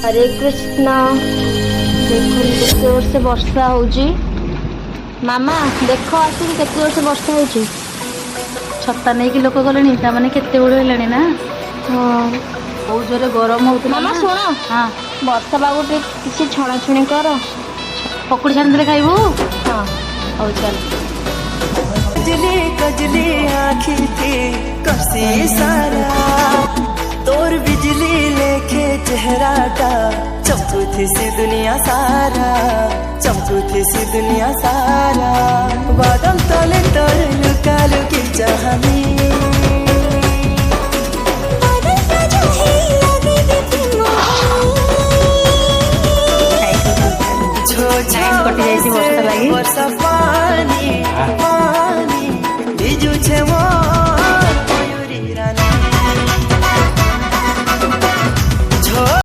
हरे कृष्णा। देखो केते जोर से वर्षा होउची। मामा देखो आसिक केते जोर से वर्षा होउची। छता नहीं कि लोक गले ताने केते बड़ है ना। हाँ बहुत जोरे गरम होता। मामा सुनो। हाँ वर्षा बाबू किसी छणाछुणी कर। पकुड़ी छानी खाइबू। हाँ हौ चल। कजली कजली आँखी थी कसी सारा तोर बिजली लेके चेहरा का चमकू थी सी दुनिया सारा चमकू थी सी दुनिया सारा बादल तले तोर लुका लुकी चाहनी लाइन कटि जाइछि वर्षा लागि। वर्षा